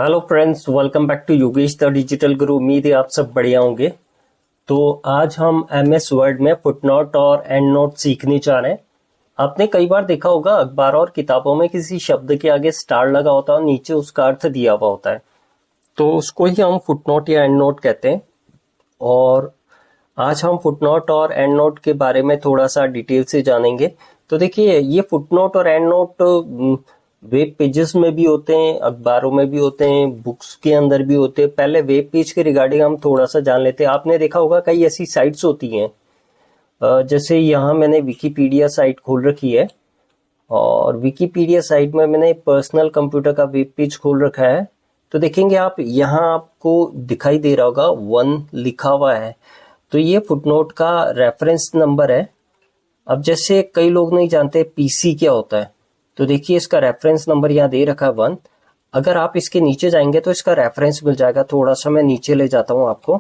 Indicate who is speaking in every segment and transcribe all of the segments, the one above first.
Speaker 1: Hello friends, welcome back to Yogesh the digital guru. उम्मीद है आप सब बढ़िया होंगे। तो आज हम एमएस वर्ड में फुटनोट और एंड नोट सीखने जा रहे हैं। आपने कई बार देखा होगा अखबार और किताबों में किसी शब्द के आगे स्टार लगा होता है और नीचे उसका अर्थ दिया हुआ होता है, तो उसको ही हम फुटनोट या एंड नोट कहते हैं। और आज हम फुटनोट और एंड नोट के बारे में थोड़ा सा डिटेल से जानेंगे। तो देखिए, ये फुटनोट और एंड नोट वेब पेजेस में भी होते हैं, अखबारों में भी होते हैं, बुक्स के अंदर भी होते हैं। पहले वेब पेज के रिगार्डिंग हम थोड़ा सा जान लेते हैं। आपने देखा होगा कई ऐसी साइट्स होती हैं, जैसे यहाँ मैंने विकिपीडिया साइट खोल रखी है और विकिपीडिया साइट में मैंने पर्सनल कंप्यूटर का वेब पेज खोल रखा है। तो देखेंगे आप, यहाँ आपको दिखाई दे रहा होगा 1 लिखा हुआ है, तो ये फुटनोट का रेफरेंस नंबर है। अब जैसे कई लोग नहीं जानते पीसी क्या होता है, तो देखिए इसका रेफरेंस नंबर यहाँ दे रखा है 1। अगर आप इसके नीचे जाएंगे तो इसका रेफरेंस मिल जाएगा। थोड़ा सा मैं नीचे ले जाता हूँ आपको,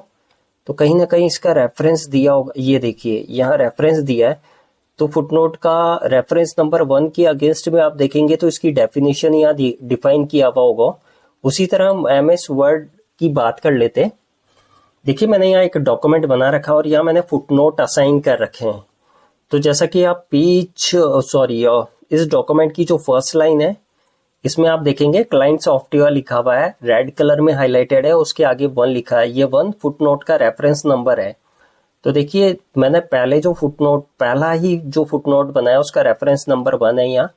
Speaker 1: तो कहीं ना कहीं इसका रेफरेंस दिया होगा। ये देखिए यहाँ रेफरेंस दिया है, तो फुटनोट का रेफरेंस नंबर 1 के अगेंस्ट में आप देखेंगे तो इसकी डेफिनेशन यहाँ डिफाइन किया हुआ होगा। उसी तरह हम एमएस वर्ड की बात कर लेते हैं। देखिए मैंने यहाँ एक डॉक्यूमेंट बना रखा है और यहाँ मैंने फुटनोट असाइन कर रखे हैं। तो जैसा कि आप इस डॉक्यूमेंट की जो फर्स्ट लाइन है, इसमें आप देखेंगे क्लाइंट सॉफ्टवेयर लिखा हुआ है, रेड कलर में हाईलाइटेड है, उसके आगे 1 लिखा है। ये 1 फुटनोट का रेफरेंस नंबर है। तो देखिए मैंने पहला ही जो फुटनोट बनाया उसका रेफरेंस नंबर 1 है यहाँ।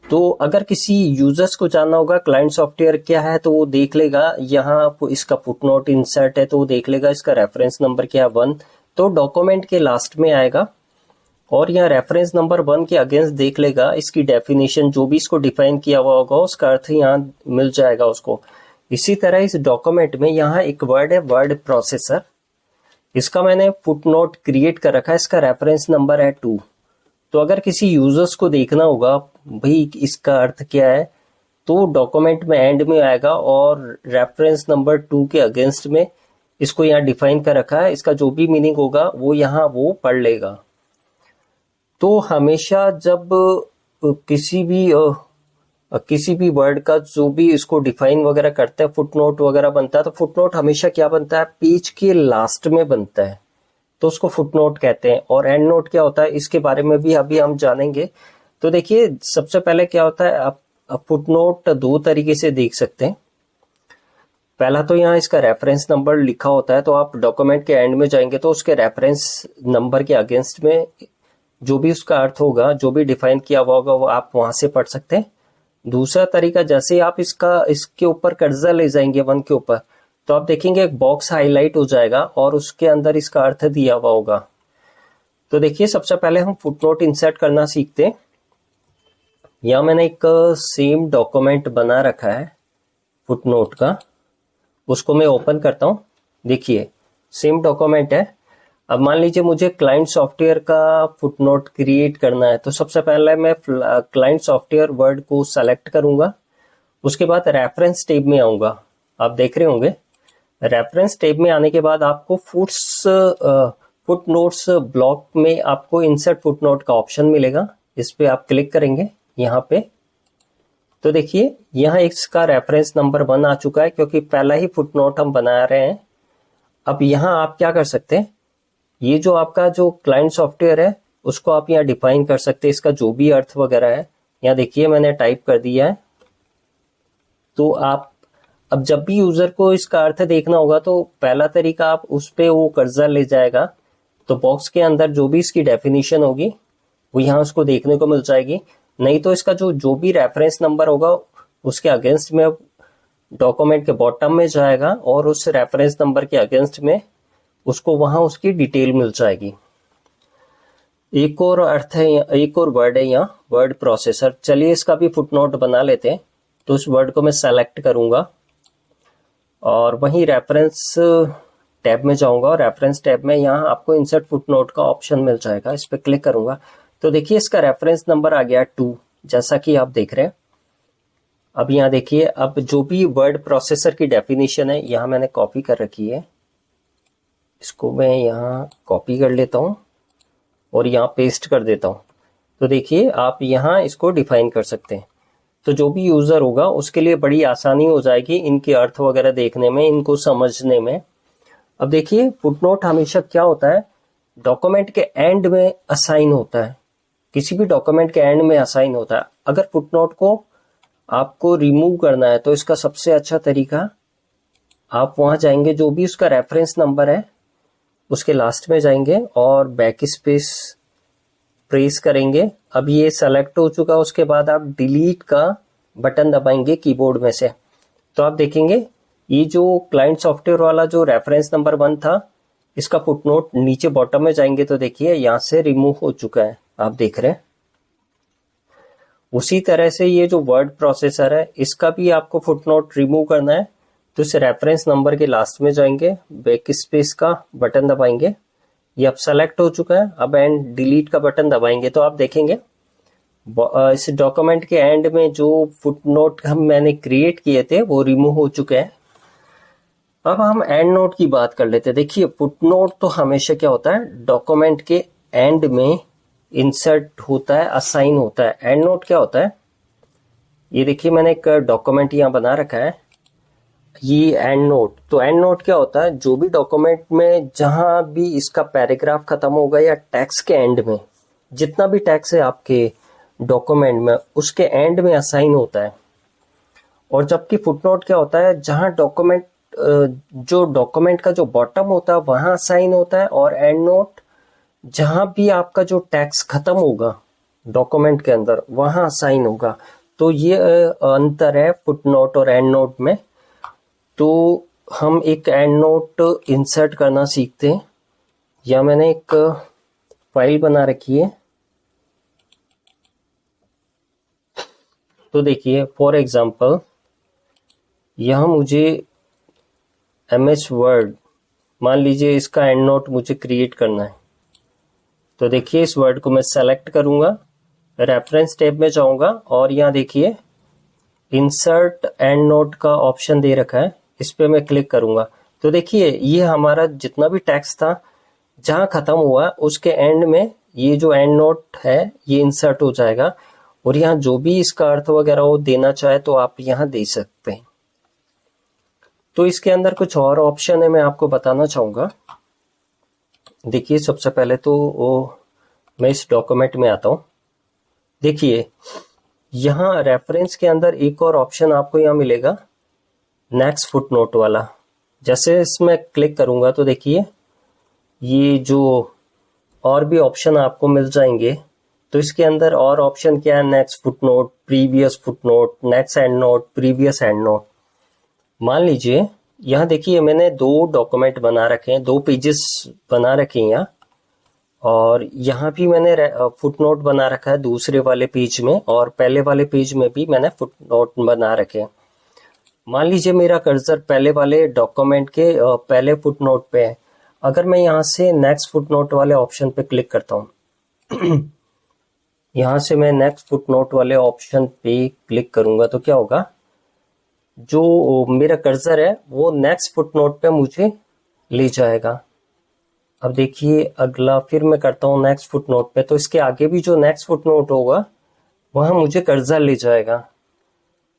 Speaker 1: तो अगर किसी यूजर्स को जानना होगा क्लाइंट सॉफ्टवेयर क्या है, तो वो देख लेगा, यहाँ इसका फुटनोट इंसर्ट है तो वो देख लेगा इसका रेफरेंस नंबर क्या है 1, तो डॉक्यूमेंट के लास्ट में आएगा। और यहाँ रेफरेंस नंबर 1 के अगेंस्ट देख लेगा, इसकी डेफिनेशन जो भी इसको डिफाइन किया हुआ होगा उसका अर्थ यहाँ मिल जाएगा उसको। इसी तरह इस डॉक्यूमेंट में यहाँ एक वर्ड है, वर्ड प्रोसेसर। इसका मैंने फुटनोट क्रिएट कर रखा है, इसका रेफरेंस नंबर है 2। तो अगर किसी यूजर्स को देखना होगा भाई इसका अर्थ क्या है, तो डॉक्यूमेंट में एंड में आएगा और रेफरेंस नंबर 2 के अगेंस्ट में इसको यहाँ डिफाइन कर रखा है। इसका जो भी मीनिंग होगा वो यहाँ वो पढ़ लेगा। तो हमेशा जब किसी भी वर्ड का जो भी इसको डिफाइन वगैरह करते हैं, फुटनोट वगैरह बनता है, तो फुटनोट हमेशा क्या बनता है, पेज के लास्ट में बनता है, तो उसको फुटनोट कहते हैं। और एंड नोट क्या होता है इसके बारे में भी अभी हम जानेंगे। तो देखिए सबसे पहले क्या होता है, आप फुटनोट 2 तरीके से देख सकते हैं। पहला तो यहाँ इसका रेफरेंस नंबर लिखा होता है, तो आप डॉक्यूमेंट के एंड में जाएंगे तो उसके रेफरेंस नंबर के अगेंस्ट में जो भी उसका अर्थ होगा, जो भी डिफाइन किया हुआ होगा, वो आप वहां से पढ़ सकते हैं। दूसरा तरीका, जैसे आप इसके ऊपर कर्सर ले जाएंगे 1 के ऊपर, तो आप देखेंगे एक बॉक्स हाईलाइट हो जाएगा और उसके अंदर इसका अर्थ दिया हुआ होगा। तो देखिए सबसे पहले हम फुटनोट इंसर्ट करना सीखते हैं। यहाँ मैंने एक सेम डॉक्यूमेंट बना रखा है फुटनोट का, उसको मैं ओपन करता हूँ। देखिए सेम डॉक्यूमेंट है। अब मान लीजिए मुझे क्लाइंट सॉफ्टवेयर का फुटनोट क्रिएट करना है, तो सबसे पहले मैं क्लाइंट सॉफ्टवेयर वर्ड को सेलेक्ट करूंगा। उसके बाद रेफरेंस टैब में आऊंगा। आप देख रहे होंगे रेफरेंस टैब में आने के बाद आपको फुटनोट्स ब्लॉक में आपको इंसर्ट फुटनोट का ऑप्शन मिलेगा। इस पे आप क्लिक करेंगे यहाँ पे, तो देखिए यहाँ इसका रेफरेंस नंबर 1 आ चुका है, क्योंकि पहला ही फुटनोट हम बना रहे हैं। अब यहाँ आप क्या कर सकते हैं, ये जो आपका जो क्लाइंट सॉफ्टवेयर है उसको आप यहाँ डिफाइन कर सकते हैं, इसका जो भी अर्थ वगैरह है। यहाँ देखिए मैंने टाइप कर दिया है। तो आप अब जब भी यूजर को इसका अर्थ देखना होगा, तो पहला तरीका आप उस पे वो कर्सर ले जाएगा, तो बॉक्स के अंदर जो भी इसकी डेफिनेशन होगी वो यहाँ उसको देखने को मिल जाएगी। नहीं तो इसका जो भी रेफरेंस नंबर होगा उसके अगेंस्ट में डॉक्यूमेंट के बॉटम में जाएगा और उस रेफरेंस नंबर के अगेंस्ट में उसको वहां उसकी डिटेल मिल जाएगी। एक और अर्थ है, एक और वर्ड है यहाँ, वर्ड प्रोसेसर। चलिए इसका भी फुटनोट बना लेते हैं। तो उस वर्ड को मैं सेलेक्ट करूंगा और वहीं रेफरेंस टैब में जाऊंगा और रेफरेंस टैब में यहाँ आपको इंसर्ट फुटनोट का ऑप्शन मिल जाएगा। इस पर क्लिक करूंगा तो देखिए इसका रेफरेंस नंबर आ गया 2, जैसा कि आप देख रहे हैं। अब यहाँ देखिए, अब जो भी वर्ड प्रोसेसर की डेफिनेशन है यहाँ मैंने कॉपी कर रखी है, इसको मैं यहाँ कॉपी कर लेता हूँ और यहाँ पेस्ट कर देता हूँ। तो देखिए आप यहाँ इसको डिफाइन कर सकते हैं। तो जो भी यूजर होगा उसके लिए बड़ी आसानी हो जाएगी इनके अर्थ वगैरह देखने में, इनको समझने में। अब देखिए फुटनोट हमेशा क्या होता है, डॉक्यूमेंट के एंड में असाइन होता है, किसी भी डॉक्यूमेंट के एंड में असाइन होता है। अगर फुटनोट को आपको रिमूव करना है तो इसका सबसे अच्छा तरीका, आप वहां जाएंगे, जो भी उसका रेफरेंस नंबर है उसके लास्ट में जाएंगे और बैक स्पेस प्रेस करेंगे। अब ये सेलेक्ट हो चुका, उसके बाद आप डिलीट का बटन दबाएंगे कीबोर्ड में से, तो आप देखेंगे ये जो क्लाइंट सॉफ्टवेयर वाला जो रेफरेंस नंबर 1 था, इसका फुटनोट नीचे बॉटम में जाएंगे तो देखिए यहां से रिमूव हो चुका है, आप देख रहे हैं। उसी तरह से ये जो वर्ड प्रोसेसर है, इसका भी आपको फुटनोट रिमूव करना है तो इस रेफरेंस नंबर के लास्ट में जाएंगे, बैक स्पेस का बटन दबाएंगे, ये अब सेलेक्ट हो चुका है। अब एंड डिलीट का बटन दबाएंगे तो आप देखेंगे इस डॉक्यूमेंट के एंड में जो फुटनोट हम मैंने क्रिएट किए थे वो रिमूव हो चुके हैं। अब हम एंड नोट की बात कर लेते हैं। देखिए फुटनोट तो हमेशा क्या होता है, डॉक्यूमेंट के एंड में इंसर्ट होता है, असाइन होता है। एंड नोट क्या होता है, ये देखिए मैंने एक डॉक्यूमेंट यहाँ बना रखा है, ये एंड नोट। तो एंड नोट क्या होता है, जो भी डॉक्यूमेंट में जहां भी इसका पैराग्राफ खत्म होगा या टेक्स्ट के एंड में, जितना भी टेक्स्ट है आपके डॉक्यूमेंट में, उसके एंड में असाइन होता है। और जबकि फुटनोट क्या होता है, जहां डॉक्यूमेंट जो डॉक्यूमेंट का जो बॉटम होता है वहां असाइन होता है, और एंड नोट जहां भी आपका जो टेक्स्ट खत्म होगा डॉक्यूमेंट के अंदर वहां असाइन होगा। तो ये अंतर है फुटनोट और एंड नोट में। तो हम एक एंड नोट इंसर्ट करना सीखते हैं। या मैंने एक फाइल बना रखी है, तो देखिए फॉर एग्जांपल यहां मुझे MS वर्ड, मान लीजिए इसका एंड नोट मुझे क्रिएट करना है। तो देखिए इस वर्ड को मैं सेलेक्ट करूंगा, रेफरेंस टैब में जाऊंगा और यहाँ देखिए इंसर्ट एंड नोट का ऑप्शन दे रखा है, इस पे मैं क्लिक करूंगा। तो देखिए ये हमारा जितना भी टेक्स्ट था जहां खत्म हुआ उसके एंड में ये जो एंड नोट है ये इंसर्ट हो जाएगा, और यहाँ जो भी इसका अर्थ वगैरह वो देना चाहे तो आप यहाँ दे सकते हैं। तो इसके अंदर कुछ और ऑप्शन है, मैं आपको बताना चाहूंगा। देखिए सबसे पहले तो मैं इस डॉक्यूमेंट में आता हूं। देखिए यहाँ रेफरेंस के अंदर एक और ऑप्शन आपको यहाँ मिलेगा, नेक्स्ट फुटनोट वाला। जैसे इसमें क्लिक करूंगा तो देखिए ये जो और भी ऑप्शन आपको मिल जाएंगे। तो इसके अंदर और ऑप्शन क्या है, next footnote, previous footnote, next and note, previous and note. मान लीजिए यहाँ देखिए मैंने 2 डॉक्यूमेंट बना रखे हैं, 2 पेजेस बना रखे हैं यहाँ, और यहाँ भी मैंने फुटनोट बना रखा है दूसरे वाले पेज में, और पहले वाले पेज में भी मैंने फुटनोट बना रखे हैं। मान लीजिए मेरा कर्सर पहले वाले डॉक्यूमेंट के पहले फुटनोट पे है। अगर मैं यहाँ से नेक्स्ट फुटनोट वाले ऑप्शन पे क्लिक करता हूँ यहाँ से मैं नेक्स्ट फुटनोट वाले ऑप्शन पे क्लिक करूंगा तो क्या होगा, जो मेरा कर्सर है वो नेक्स्ट फुटनोट पे मुझे ले जाएगा। अब देखिए अगला फिर मैं करता हूँ नेक्स्ट फुटनोट पे, तो इसके आगे भी जो नेक्स्ट फुटनोट होगा वहां मुझे कर्सर ले जाएगा।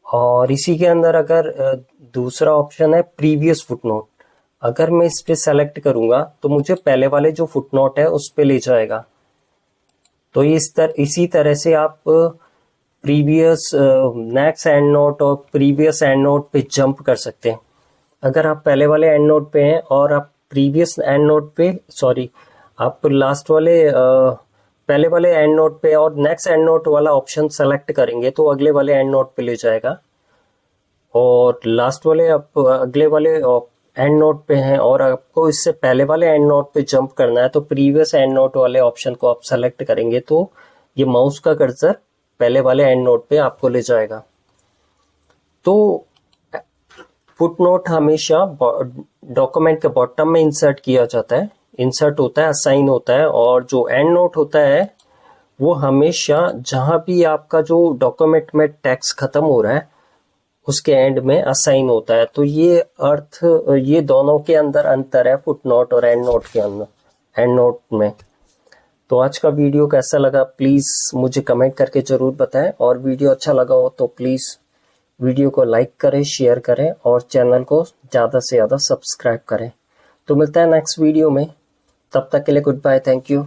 Speaker 1: और इसी के अंदर अगर दूसरा ऑप्शन है प्रीवियस फुटनोट, अगर मैं इस पे सेलेक्ट करूंगा तो मुझे पहले वाले जो फुटनोट है उस पे ले जाएगा। तो इसी तरह से आप प्रीवियस, नेक्स्ट एंड नोट और प्रीवियस एंड नोट पे जंप कर सकते हैं। अगर आप पहले वाले एंड नोट पे हैं और आप प्रीवियस एंड नोट पे, आप लास्ट वाले पहले वाले एंड नोट पे और नेक्स्ट एंड नोट वाला ऑप्शन सेलेक्ट करेंगे तो अगले वाले एंड नोट पे ले जाएगा। और लास्ट वाले आप अगले वाले एंड नोट पे हैं और आपको इससे पहले वाले एंड नोट पे जंप करना है तो प्रीवियस एंड नोट वाले ऑप्शन को आप सेलेक्ट करेंगे तो ये माउस का कर्सर पहले वाले एंड नोट पे आपको ले जाएगा। तो फुटनोट हमेशा डॉक्यूमेंट के बॉटम में इंसर्ट किया जाता है, इंसर्ट होता है, असाइन होता है, और जो एंड नोट होता है वो हमेशा जहां भी आपका जो डॉक्यूमेंट में टेक्स्ट खत्म हो रहा है उसके एंड में असाइन होता है। तो ये दोनों के अंदर अंतर है, फुटनोट और एंड नोट के अंदर, एंड नोट में। तो आज का वीडियो कैसा लगा प्लीज़ मुझे कमेंट करके ज़रूर बताएं, और वीडियो अच्छा लगा हो तो प्लीज़ वीडियो को लाइक करें, शेयर करें और चैनल को ज़्यादा से ज़्यादा सब्सक्राइब करें। तो मिलता है नेक्स्ट वीडियो में, तब तक के लिए गुड बाय, थैंक यू।